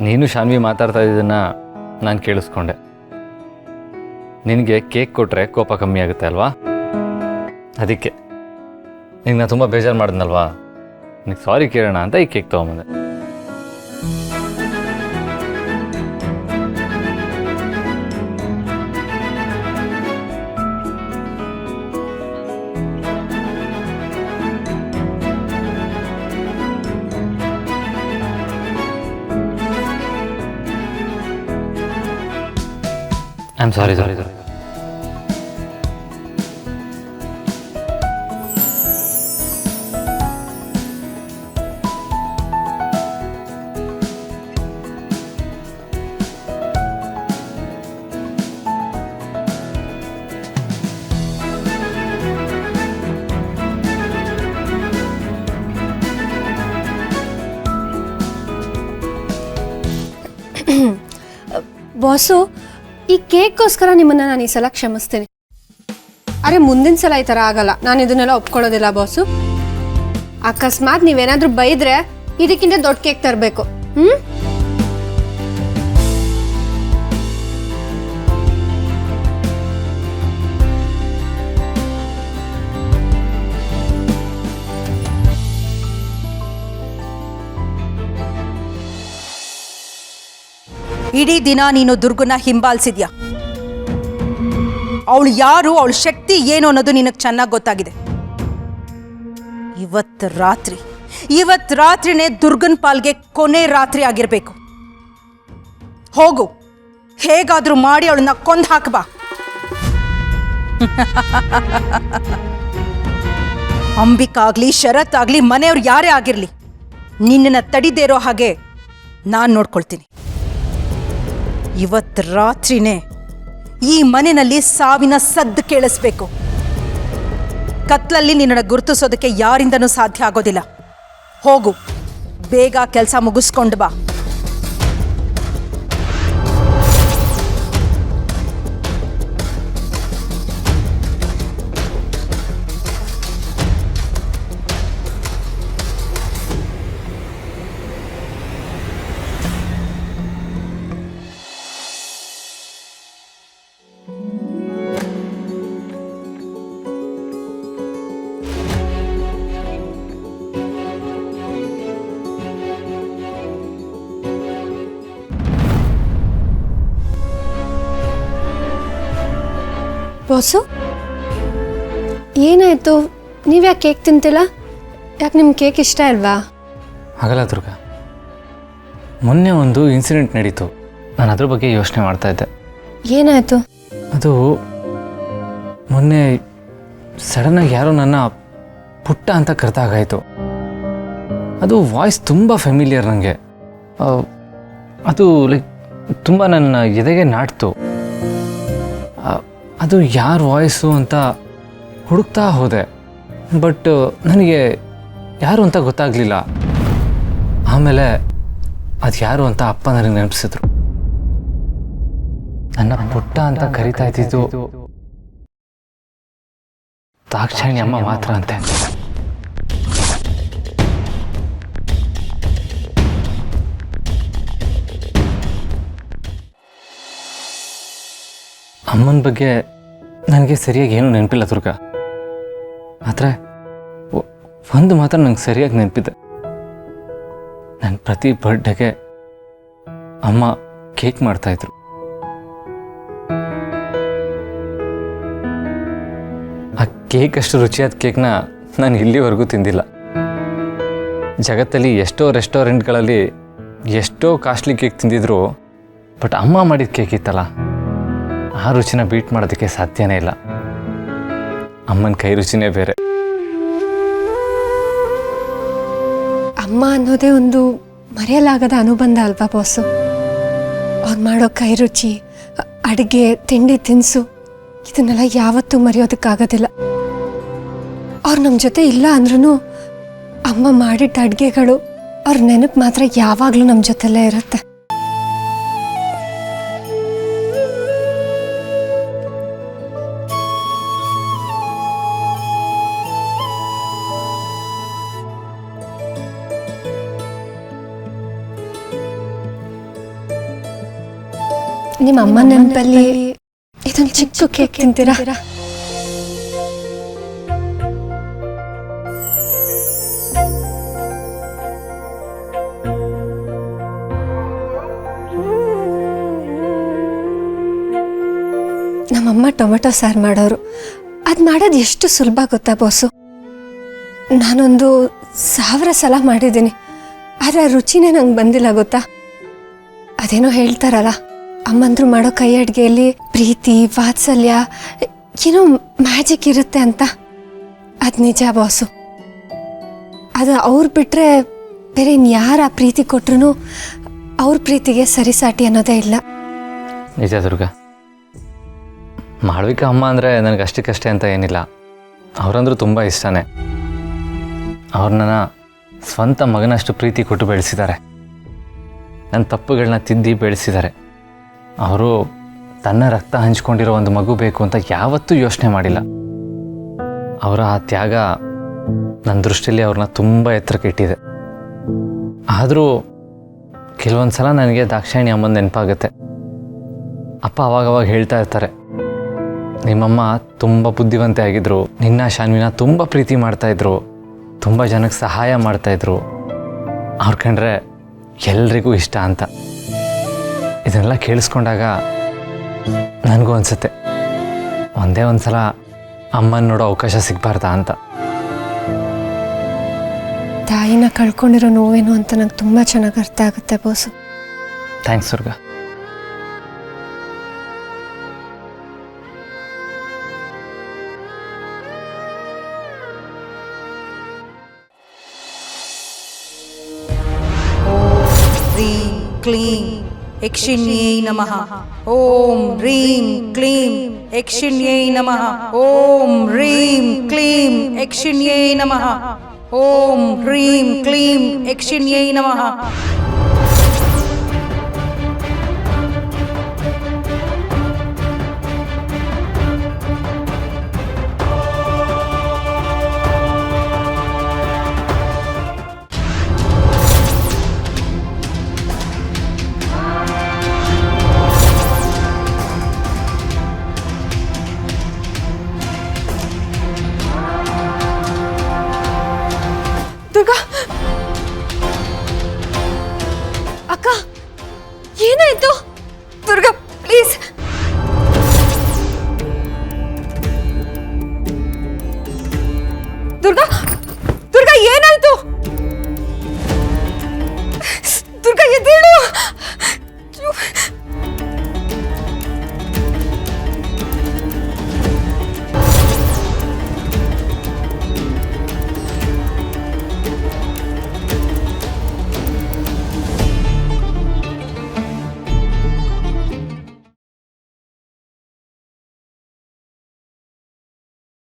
ನೀನು ಶಾನ್ವಿ ಮಾತಾಡ್ತಾ ಇದ್ದನ್ನ ನಾನು ಕೇಳಿಸ್ಕೊಂಡೆ. ನಿನಗೆ ಕೇಕ್ ಕೊಟ್ಟರೆ ಕೋಪ ಕಮ್ಮಿ ಆಗುತ್ತೆ ಅಲ್ವಾ? ಅದಕ್ಕೆ ನಿಂಗೆ ನಾನು ತುಂಬ ಬೇಜಾರು ಮಾಡಿದ್ನಲ್ವಾ, ನಿನಗೆ ಸಾರಿ ಕೇಳೋಣ ಅಂತ ಈ ಕೇಕ್ ತೊಗೊಂಬಂದೆ. I am sorry. ಬಾಸು, ಈ ಕೇಕ್ಗೋಸ್ಕರ ನಿಮ್ಮನ್ನು ನಾನು ಈ ಸಲ ಕ್ಷಮಿಸ್ತೀನಿ. ಅರೆ ಮುಂದಿನ ಸಲ ಈ ಥರ ಆಗಲ್ಲ, ನಾನು ಇದನ್ನೆಲ್ಲ ಒಪ್ಕೊಳ್ಳೋದಿಲ್ಲ ಬಾಸು. ಅಕಸ್ಮಾತ್ ನೀವೇನಾದರೂ ಬೈದ್ರೆ ಇದಕ್ಕಿಂತ ದೊಡ್ಡ ಕೇಕ್ ತರಬೇಕು. ಇಡೀ ದಿನ ನೀನು ದುರ್ಗನ ಹಿಂಬಾಲಿಸಿದ್ಯಾ. ಅವಳು ಯಾರು, ಅವಳ ಶಕ್ತಿ ಏನು ಅನ್ನೋದು ನಿನಗೆ ಚೆನ್ನಾಗಿ ಗೊತ್ತಾಗಿದೆ. ಇವತ್ತು ರಾತ್ರಿನೇ ದುರ್ಗನ್ ಪಾಲ್ಗೆ ಕೊನೆ ರಾತ್ರಿ ಆಗಿರ್ಬೇಕು. ಹೋಗು, ಹೇಗಾದ್ರೂ ಮಾಡಿ ಅವಳನ್ನ ಕೊಂದು ಹಾಕಬಾ. ಅಂಬಿಕಾಗ್ಲಿ ಶರತ್ ಆಗ್ಲಿ ಮನೆಯವ್ರು ಯಾರೇ ಆಗಿರ್ಲಿ, ನಿನ್ನನ್ನು ತಡಿದೇ ಇರೋ ಹಾಗೆ ನಾನು ನೋಡ್ಕೊಳ್ತೀನಿ. ಇವತ್ತು ರಾತ್ರಿನೇ ಈ ಮನೆಯಲ್ಲಿ ಸಾವಿನ ಸದ್ದು ಕೇಳಿಸ್ಬೇಕು. ಕತ್ಲಲ್ಲಿ ನಿನ್ನನ್ನು ಗುರುತಿಸೋದಕ್ಕೆ ಯಾರಿಂದನೂ ಸಾಧ್ಯ ಆಗೋದಿಲ್ಲ. ಹೋಗು, ಬೇಗ ಕೆಲಸ ಮುಗಿಸ್ಕೊಂಡು ಬಾ. ಬಾಸು, ಏನಾಯಿತು? ನೀವ್ಯಾಕೆ ಕೇಕ್ ತಿಂತಿಲ್ಲ? ಯಾಕೆ ನಿಮ್ಗೆ ಕೇಕ್ ಇಷ್ಟ ಅಲ್ವಾ? ಹಾಗಲ್ಲ ದುರ್ಗ, ಮೊನ್ನೆ ಒಂದು ಇನ್ಸಿಡೆಂಟ್ ನಡೀತು. ನಾನು ಅದ್ರ ಬಗ್ಗೆ ಯೋಚನೆ ಮಾಡ್ತಾ ಇದ್ದೆ. ಏನಾಯಿತು? ಅದು ಮೊನ್ನೆ ಸಡನ್ನಾಗಿ ಯಾರೋ ನನ್ನ ಪುಟ್ಟ ಅಂತ ಕರೆದಾಗಾಯಿತು. ಅದು ವಾಯ್ಸ್ ತುಂಬ ಫೆಮಿಲಿಯರ್ ನನಗೆ. ಅದು ಲೈಕ್ ತುಂಬ ನನ್ನ ಎದೆಗೆ ನಾಟ್ತು. ಅದು ಯಾರ ವಾಯ್ಸು ಅಂತ ಹುಡುಕ್ತಾ ಹೋದೆ, ಬಟ್ ನನಗೆ ಯಾರು ಅಂತ ಗೊತ್ತಾಗಲಿಲ್ಲ. ಆಮೇಲೆ ಅದು ಯಾರು ಅಂತ ಅಪ್ಪ ನನಗೆ ನೆನಪಿಸಿದ್ರು. ನನ್ನ ಪುಟ್ಟ ಅಂತ ಕರಿತಾ ಇದ್ದಿದ್ದು ದಾಕ್ಷಾಯಿಣಿ ಅಮ್ಮ ಮಾತ್ರ ಅಂತೆ. ಅಮ್ಮನ ಬಗ್ಗೆ ನನಗೆ ಸರಿಯಾಗಿ ಏನೂ ನೆನಪಿಲ್ಲ ದುರ್ಗ. ಆದರೆ ಒಂದು ಮಾತ್ರ ನಂಗೆ ಸರಿಯಾಗಿ ನೆನಪಿದೆ. ನನ್ನ ಪ್ರತಿ ಬರ್ಡೇಗೆ ಅಮ್ಮ ಕೇಕ್ ಮಾಡ್ತಾಯಿದ್ರು. ಆ ಕೇಕ್ ಅಷ್ಟು ರುಚಿಯಾದ ಕೇಕ್ನ ನಾನು ಇಲ್ಲಿವರೆಗೂ ತಿಂದಿಲ್ಲ. ಜಗತ್ತಲ್ಲಿ ಎಷ್ಟೋ ರೆಸ್ಟೋರೆಂಟ್ಗಳಲ್ಲಿ ಎಷ್ಟೋ ಕಾಸ್ಟ್ಲಿ ಕೇಕ್ ತಿಂದಿದ್ರು, ಬಟ್ ಅಮ್ಮ ಮಾಡಿದ ಕೇಕ್ ಇತ್ತಲ್ಲ, ಆ ರುಚಿನ ಬೀಟ್ ಮಾಡೋದಕ್ಕೆ ಸಾಧ್ಯನೇ ಇಲ್ಲ. ಅಮ್ಮನ ಕೈ ರುಚಿನೇ ಬೇರೆ. ಅಮ್ಮ ಅನ್ನೋದೇ ಒಂದು ಮರೆಯಲಾಗದ ಅನುಬಂಧ ಅಲ್ವಾ ಬಾಸು? ಅವ್ರು ಮಾಡೋ ಕೈ ರುಚಿ, ಅಡುಗೆ, ತಿಂಡಿ ತಿನಿಸು, ಇದನ್ನೆಲ್ಲ ಯಾವತ್ತೂ ಮರೆಯೋದಕ್ಕಾಗೋದಿಲ್ಲ. ಅವ್ರು ನಮ್ಮ ಜೊತೆ ಇಲ್ಲ ಅಂದ್ರೂ ಅಮ್ಮ ಮಾಡಿಟ್ಟ ಅಡುಗೆಗಳು ಅವ್ರ ನೆನಪು ಮಾತ್ರ ಯಾವಾಗಲೂ ನಮ್ಮ ಜೊತೆಲೇ ಇರುತ್ತೆ. ನಿಮ್ಮ ಅಮ್ಮ ನೆನಪಲ್ಲಿ ಇದೊಂದು ಚಿಕ್ಕ ಕೇಕ್ ತಿಂತೀರಾ? ನಮ್ಮಮ್ಮ ಟೊಮೆಟೊ ಸಾರು ಮಾಡೋರು. ಅದು ಮಾಡೋದು ಎಷ್ಟು ಸುಲಭ ಗೊತ್ತಾ ಬಾಸು? ನಾನೊಂದು 1000 ಸಲ ಮಾಡಿದ್ದೀನಿ, ಆದರೆ ಆ ರುಚಿನೇ ನಂಗೆ ಬಂದಿಲ್ಲ ಗೊತ್ತಾ. ಅದೇನೋ ಹೇಳ್ತಾರಲ್ಲ, ಅಮ್ಮಂದ್ರು ಮಾಡೋ ಕೈ ಅಡುಗೆಯಲ್ಲಿ ಪ್ರೀತಿ ವಾತ್ಸಲ್ಯ ಏನೋ ಮ್ಯಾಜಿಕ್ ಇರುತ್ತೆ ಅಂತ. ಅದು ನಿಜ ಬಾಸು. ಅದು ಅವ್ರು ಬಿಟ್ಟರೆ ಬೇರೆ ಇನ್ಯಾರ ಪ್ರೀತಿ ಕೊಟ್ರು ಅವ್ರ ಪ್ರೀತಿಗೆ ಸರಿಸಾಟಿ ಅನ್ನೋದೇ ಇಲ್ಲ. ನಿಜ ದುರ್ಗಾ, ಮಾಳವಿಕಾ ಅಮ್ಮ ಅಂದರೆ ನನಗೆ ಅಷ್ಟಕ್ಕಷ್ಟೇ ಅಂತ ಏನಿಲ್ಲ, ಅವರಂದ್ರೂ ತುಂಬ ಇಷ್ಟನೇ. ಅವ್ರನ್ನ ಸ್ವಂತ ಮಗನಷ್ಟು ಪ್ರೀತಿ ಕೊಟ್ಟು ಬೆಳೆಸಿದ್ದಾರೆ. ನನ್ನ ತಪ್ಪುಗಳನ್ನ ತಿದ್ದಿ ಬೆಳೆಸಿದ್ದಾರೆ. ಅವರು ತನ್ನ ರಕ್ತ ಹಂಚ್ಕೊಂಡಿರೋ ಒಂದು ಮಗು ಬೇಕು ಅಂತ ಯಾವತ್ತೂ ಯೋಚನೆ ಮಾಡಿಲ್ಲ. ಅವರ ಆ ತ್ಯಾಗ ನನ್ನ ದೃಷ್ಟಿಯಲ್ಲಿ ಅವ್ರನ್ನ ತುಂಬ ಎತ್ತರಕ್ಕೆ ಇಟ್ಟಿದೆ. ಆದರೂ ಕೆಲವೊಂದು ಸಲ ನನಗೆ ದಾಕ್ಷಾಯಿಣಿ ಅಮ್ಮನ ನೆನಪಾಗುತ್ತೆ. ಅಪ್ಪ ಅವಾಗವಾಗ ಹೇಳ್ತಾ ಇರ್ತಾರೆ, ನಿಮ್ಮಮ್ಮ ತುಂಬ ಬುದ್ಧಿವಂತೆ ಆಗಿದ್ರು, ನಿನ್ನ ಶಾನ್ವಿನ ತುಂಬ ಪ್ರೀತಿ ಮಾಡ್ತಾಯಿದ್ರು, ತುಂಬ ಜನಕ್ಕೆ ಸಹಾಯ ಮಾಡ್ತಾಯಿದ್ರು, ಅವ್ರು ಕಂಡ್ರೆ ಎಲ್ರಿಗೂ ಇಷ್ಟ ಅಂತ. ಇದನ್ನೆಲ್ಲ ಕೇಳಿಸ್ಕೊಂಡಾಗ ನನಗೂ ಅನಿಸುತ್ತೆ, ಒಂದೇ ಒಂದು ಸಲ ಅಮ್ಮನ ನೋಡೋ ಅವಕಾಶ ಸಿಗಬಾರ್ದಾ ಅಂತ. ತಾಯಿನ ಕಳ್ಕೊಂಡಿರೋ ನೋವೇನು ಅಂತ ನಂಗೆ ತುಂಬ ಚೆನ್ನಾಗಿ ಅರ್ಥ ಆಗುತ್ತೆ ಬೋಸು. ಥ್ಯಾಂಕ್ಸ್ ದುರ್ಗಾ. ह्रीं क्लीं यक्षिण्यै नमः. ॐ ह्रीं क्लीं यक्षिण्यै नमः. ॐ ह्रीं क्लीं यक्षिण्यै नमः. ॐ ह्रीं क्लीं यक्षिण्यै नमः. ದುರ್ಗಾ ಅಕ್ಕ, ಏನಾಯ್ತು? ದುರ್ಗಾ ಪ್ಲೀಸ್. ದುರ್ಗಾ